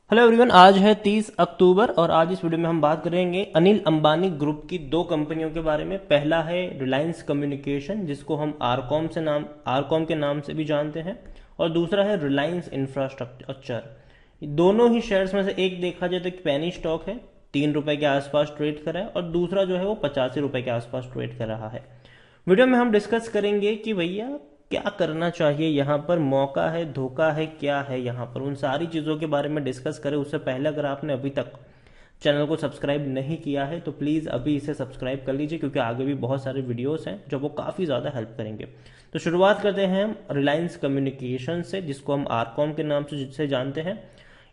Hello everyone, आज है 30 अक्टूबर और आज इस वीडियो में हम बात करेंगे अनिल अंबानी ग्रुप की दो कंपनियों के बारे में। पहला है रिलायंस कम्युनिकेशन, जिसको हम आरकॉम के नाम से भी जानते हैं, और दूसरा है रिलायंस इंफ्रास्ट्रक्चर। दोनों ही शेयर्स में से एक देखा जाए तो एक पेनी स्टॉक है, 3 रुपए के आसपास ट्रेड कर रहा है, और दूसरा जो है वो 85 रुपए के आसपास ट्रेड कर रहा है। वीडियो में हम डिस्कस करेंगे कि भैया क्या करना चाहिए, यहाँ पर मौका है, धोखा है, क्या है यहाँ पर, उन सारी चीज़ों के बारे में डिस्कस करें। उससे पहले अगर आपने अभी तक चैनल को सब्सक्राइब नहीं किया है तो प्लीज़ अभी इसे सब्सक्राइब कर लीजिए, क्योंकि आगे भी बहुत सारे वीडियोस हैं जो वो काफ़ी ज़्यादा हेल्प करेंगे। तो शुरुआत करते हैं हम रिलायंस कम्युनिकेशन से, जिसको हम आरकॉम के नाम से जिससे जानते हैं।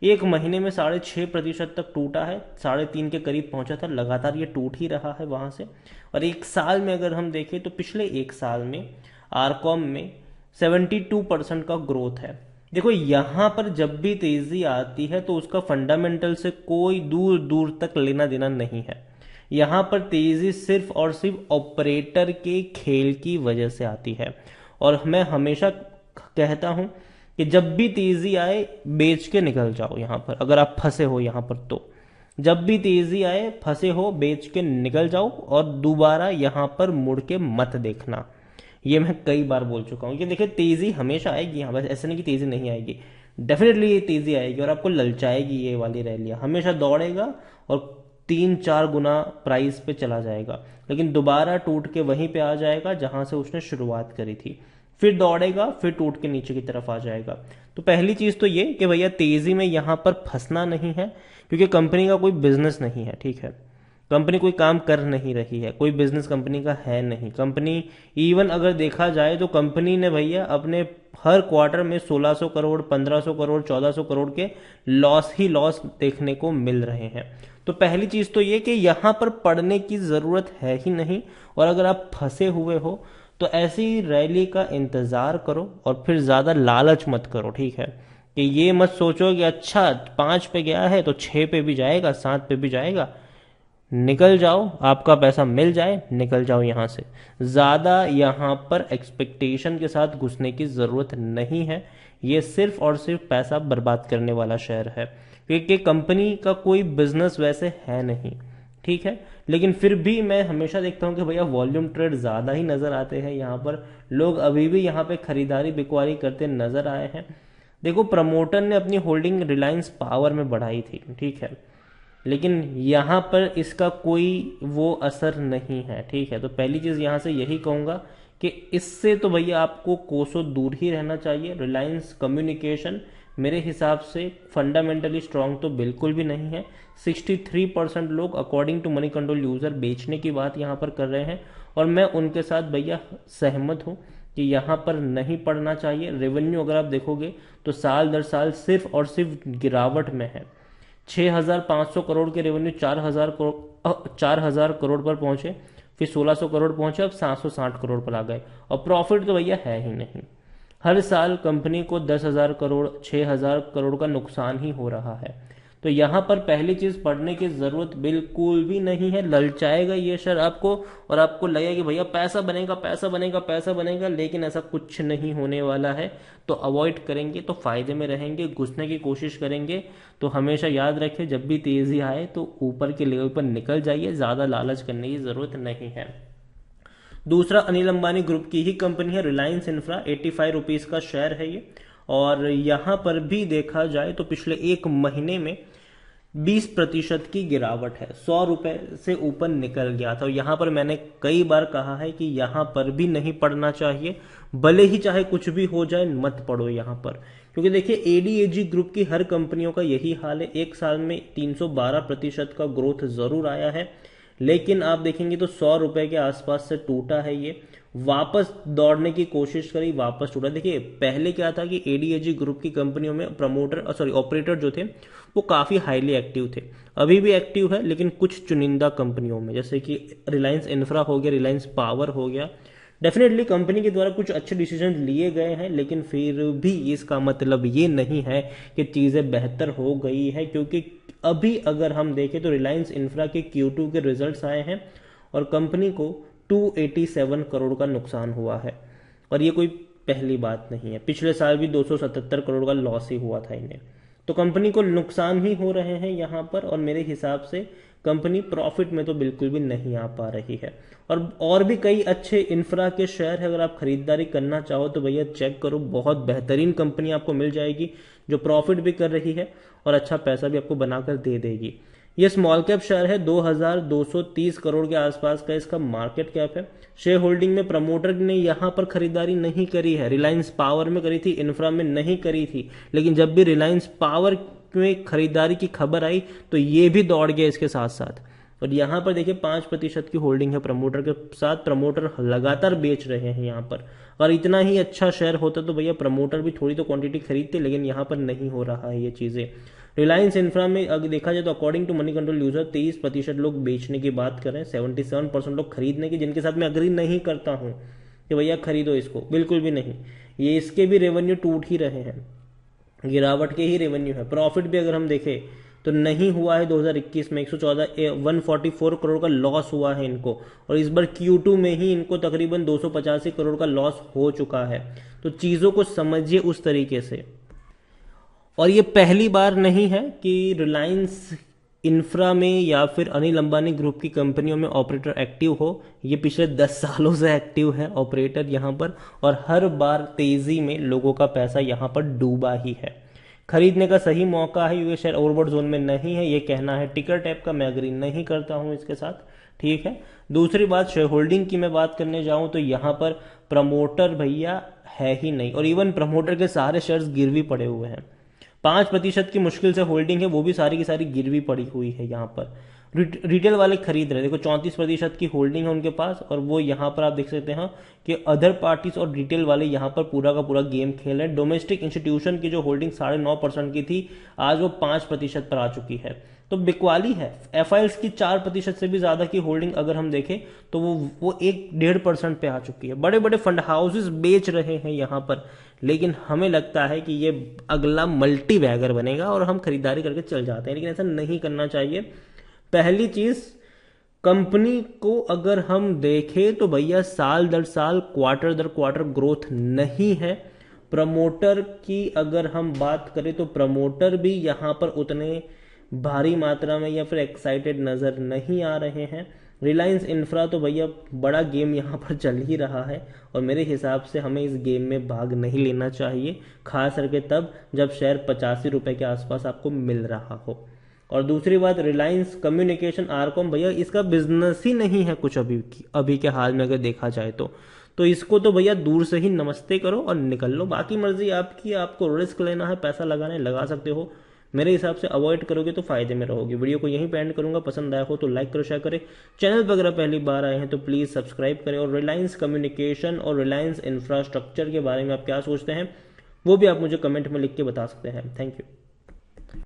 एक महीने में 6.5% तक टूटा है, 3.5 के करीब पहुंचा था, लगातार ये टूट ही रहा है वहां से। और एक साल में अगर हम देखें तो पिछले एक साल में आरकॉम में 72% का ग्रोथ है। देखो, यहां पर जब भी तेजी आती है तो उसका फंडामेंटल से कोई दूर दूर तक लेना देना नहीं है। यहां पर तेजी सिर्फ और सिर्फ ऑपरेटर के खेल की वजह से आती है। और मैं हमेशा कहता हूं कि जब भी तेजी आए बेच के निकल जाओ। यहां पर अगर आप फंसे हो यहां पर, तो जब भी तेजी आए फंसे हो बेच के निकल जाओ, और दोबारा यहां पर मुड़ के मत देखना। ये मैं कई बार बोल चुका हूं कि देखिए, तेजी हमेशा आएगी यहाँ, बस ऐसे नहीं कि तेजी नहीं आएगी। डेफिनेटली ये तेजी आएगी और आपको ललचाएगी। ये वाली रैलियां हमेशा दौड़ेगा और 3-4 गुना प्राइस पे चला जाएगा, लेकिन दोबारा टूट के वहीं पे आ जाएगा जहां से उसने शुरुआत करी थी। फिर दौड़ेगा, फिर टूट के नीचे की तरफ आ जाएगा। तो पहली चीज तो ये कि भैया तेजी में यहां पर फंसना नहीं है, क्योंकि कंपनी का कोई बिजनेस नहीं है। ठीक है, कंपनी कोई काम कर नहीं रही है, कोई बिजनेस कंपनी का है नहीं। कंपनी इवन अगर देखा जाए तो कंपनी ने भैया अपने हर क्वार्टर में 1600 करोड़, 1500 करोड़, 1400 करोड़ के लॉस ही लॉस देखने को मिल रहे हैं। तो पहली चीज तो ये कि यहां पर पड़ने की जरूरत है ही नहीं। और अगर आप फंसे हुए हो तो ऐसी रैली का इंतजार करो और फिर ज्यादा लालच मत करो। ठीक है, कि ये मत सोचो कि अच्छा 5 पे गया है तो 6 पे भी जाएगा, 7 पे भी जाएगा। निकल जाओ, आपका पैसा मिल जाए, निकल जाओ यहां से। ज्यादा यहां पर एक्सपेक्टेशन के साथ घुसने की जरूरत नहीं है। ये सिर्फ और सिर्फ पैसा बर्बाद करने वाला शेयर है, क्योंकि कंपनी का कोई बिजनेस वैसे है नहीं। ठीक है, लेकिन फिर भी मैं हमेशा देखता हूं कि भैया वॉल्यूम ट्रेड ज्यादा ही नजर आते हैं यहाँ पर। लोग अभी भी यहाँ पे खरीदारी बिकवारी करते नजर आए हैं। देखो, प्रमोटर ने अपनी होल्डिंग रिलायंस पावर में बढ़ाई थी, ठीक है, लेकिन यहाँ पर इसका कोई वो असर नहीं है। ठीक है, तो पहली चीज यहाँ से यही कहूंगा कि इससे तो भैया आपको कोसों दूर ही रहना चाहिए। रिलायंस कम्युनिकेशन मेरे हिसाब से फंडामेंटली स्ट्रांग तो बिल्कुल भी नहीं है। 63% लोग according to Moneycontrol user बेचने की बात यहाँ पर कर रहे हैं, और मैं उनके साथ भैया सहमत हूँ कि यहाँ पर नहीं पड़ना चाहिए। रेवेन्यू अगर आप देखोगे तो साल दर साल सिर्फ और सिर्फ गिरावट में है। 6,500 करोड़ के रेवेन्यू 4,000 करोड़ पर पहुंचे, फिर 1,600 करोड़ पहुंचे, अब 760 करोड़ पर आ गए, और प्रॉफिट तो भैया है ही नहीं। हर साल कंपनी को 10,000 करोड़, 6,000 करोड़ का नुकसान ही हो रहा है। तो यहां पर पहली चीज पढ़ने की जरूरत बिल्कुल भी नहीं है। ललचाएगा ये शेयर आपको, और आपको लगेगा कि भैया पैसा बनेगा, पैसा बनेगा, पैसा बनेगा, लेकिन ऐसा कुछ नहीं होने वाला है। तो अवॉइड करेंगे तो फायदे में रहेंगे, घुसने की कोशिश करेंगे तो हमेशा याद रखें, जब भी तेजी आए तो ऊपर के लेवल पर निकल जाइए, ज्यादा लालच करने की जरूरत नहीं है। दूसरा अनिल अंबानी ग्रुप की ही कंपनी है रिलायंस इंफ्रा, 85 रुपीज का शेयर है ये। और यहां पर भी देखा जाए तो पिछले एक महीने में 20% की गिरावट है, 100 रुपए से ऊपर निकल गया था। यहां पर मैंने कई बार कहा है कि यहां पर भी नहीं पड़ना चाहिए, भले ही चाहे कुछ भी हो जाए मत पड़ो यहां पर। क्योंकि देखिए, एडीएजी ग्रुप की हर कंपनियों का यही हाल है। एक साल में 312% का ग्रोथ जरूर आया है, लेकिन आप देखेंगे तो 100 रुपए के आसपास से टूटा है ये, वापस दौड़ने की कोशिश करी, वापस टूटा। देखिए, पहले क्या था कि एडीएजी ग्रुप की कंपनियों में ऑपरेटर जो थे वो काफी हाईली एक्टिव थे, अभी भी एक्टिव है, लेकिन कुछ चुनिंदा कंपनियों में, जैसे कि रिलायंस इंफ्रा हो गया, रिलायंस पावर हो गया। डेफिनेटली कंपनी के द्वारा कुछ अच्छे डिसीजन लिए गए हैं, लेकिन फिर भी इसका मतलब ये नहीं है कि चीजें बेहतर हो गई है। क्योंकि अभी अगर हम देखें तो रिलायंस इंफ्रा के Q2 के रिजल्ट्स आए हैं और कंपनी को 287 करोड़ का नुकसान हुआ है, और ये कोई पहली बात नहीं है। पिछले साल भी 277 करोड़ का लॉस ही हुआ था इन्हें। तो कंपनी को नुकसान ही हो रहे हैं यहाँ पर, और मेरे हिसाब से कंपनी प्रॉफिट में तो बिल्कुल भी नहीं आ पा रही है। और भी कई अच्छे इंफ्रा के शेयर है, अगर आप खरीदारी करना चाहो तो भैया चेक करो, बहुत बेहतरीन कंपनी आपको मिल जाएगी जो प्रॉफिट भी कर रही है और अच्छा पैसा भी आपको बनाकर दे देगी। ये स्मॉल कैप शेयर है, 2230 करोड़ के आसपास का इसका मार्केट कैप है। शेयर होल्डिंग में प्रमोटर ने यहां पर खरीदारी नहीं करी है, रिलायंस पावर में करी थी, इंफ्रा में नहीं करी थी, लेकिन जब भी रिलायंस पावर में खरीदारी की खबर आई तो ये भी दौड़ गया इसके साथ साथ। और यहाँ पर देखिए 5% की होल्डिंग है प्रमोटर के साथ, प्रमोटर लगातार बेच रहे हैं यहाँ पर। और इतना ही अच्छा शेयर होता तो भैया प्रमोटर भी थोड़ी तो क्वांटिटी खरीदते, लेकिन यहाँ पर नहीं हो रहा है ये चीजें। रिलायंस इंफ्रा में अगर देखा जाए तो according to Moneycontrol user 23% लोग बेचने की बात करें, 77% लोग खरीदने की, जिनके साथ मैं अग्री नहीं करता हूं कि भैया खरीदो इसको, बिल्कुल भी नहीं। ये इसके भी रेवेन्यू टूट ही रहे हैं, गिरावट के ही रेवेन्यू है। प्रॉफिट भी अगर हम देखें तो नहीं हुआ है 2021 में, 144 करोड़ का लॉस हुआ है इनको, और इस बार Q2 में ही इनको तकरीबन 285 करोड़ का लॉस हो चुका है। तो चीजों को समझिए उस तरीके से। और ये पहली बार नहीं है कि रिलायंस इंफ्रा में या फिर अनिल अंबानी ग्रुप की कंपनियों में ऑपरेटर एक्टिव हो, ये पिछले 10 सालों से एक्टिव है ऑपरेटर यहाँ पर, और हर बार तेजी में लोगों का पैसा यहाँ पर डूबा ही है। खरीदने का सही मौका है, क्योंकि शेयर ओवरबॉट जोन में नहीं है, ये कहना है टिकर टैप का, मैं अग्री नहीं करता हूं इसके साथ, ठीक है। दूसरी बात, शेयर होल्डिंग की मैं बात करने जाऊं तो यहां पर प्रमोटर भैया है ही नहीं, और इवन प्रमोटर के सारे शेयर्स गिरवी पड़े हुए हैं। 5% की मुश्किल से होल्डिंग है, वो भी सारी की सारी गिरवी पड़ी हुई है यहाँ पर। रिटेल वाले खरीद रहे, देखो 34% की होल्डिंग है उनके पास, और वो यहाँ पर आप देख सकते हैं कि अदर पार्टीज और रिटेल वाले यहाँ पर पूरा का पूरा गेम खेल रहे हैं। डोमेस्टिक इंस्टीट्यूशन की जो होल्डिंग 9.5% की थी, आज वो 5% पर आ चुकी है, तो बिकवाली है। एफआईएल्स की 4% से भी ज्यादा की होल्डिंग अगर हम देखें तो वो 1-1.5% पे आ चुकी है। बड़े बड़े फंड हाउसेस बेच रहे हैं यहाँ पर, लेकिन हमें लगता है कि ये अगला मल्टी बैगर बनेगा और हम खरीदारी करके चल जाते हैं, लेकिन ऐसा नहीं करना चाहिए। पहली चीज, कंपनी को अगर हम देखें तो भैया साल दर साल, क्वार्टर दर क्वार्टर ग्रोथ नहीं है। प्रमोटर की अगर हम बात करें तो प्रमोटर भी यहां पर उतने भारी मात्रा में या फिर एक्साइटेड नजर नहीं आ रहे हैं। रिलायंस इंफ्रा तो भैया बड़ा गेम यहाँ पर चल ही रहा है, और मेरे हिसाब से हमें इस गेम में भाग नहीं लेना चाहिए, खास करके तब जब शेयर 85 रुपए के आसपास आपको मिल रहा हो। और दूसरी बात, रिलायंस कम्युनिकेशन आरकॉम भैया इसका बिजनेस ही नहीं है कुछ अभी के हाल में अगर देखा जाए तो इसको तो भैया दूर से ही नमस्ते करो और निकल लो। बाकी मर्जी आपकी, आपको रिस्क लेना है, पैसा लगाना है, लगा सकते हो। मेरे हिसाब से अवॉइड करोगे तो फायदे में रहोगे। वीडियो को यहीं पे एंड करूंगा, पसंद आया हो तो लाइक करो, शेयर करें। चैनल पर अगर पहली बार आए हैं तो प्लीज सब्सक्राइब करें, और रिलायंस कम्युनिकेशन और रिलायंस इंफ्रास्ट्रक्चर के बारे में आप क्या सोचते हैं वो भी आप मुझे कमेंट में लिख के बता सकते हैं। Thank you.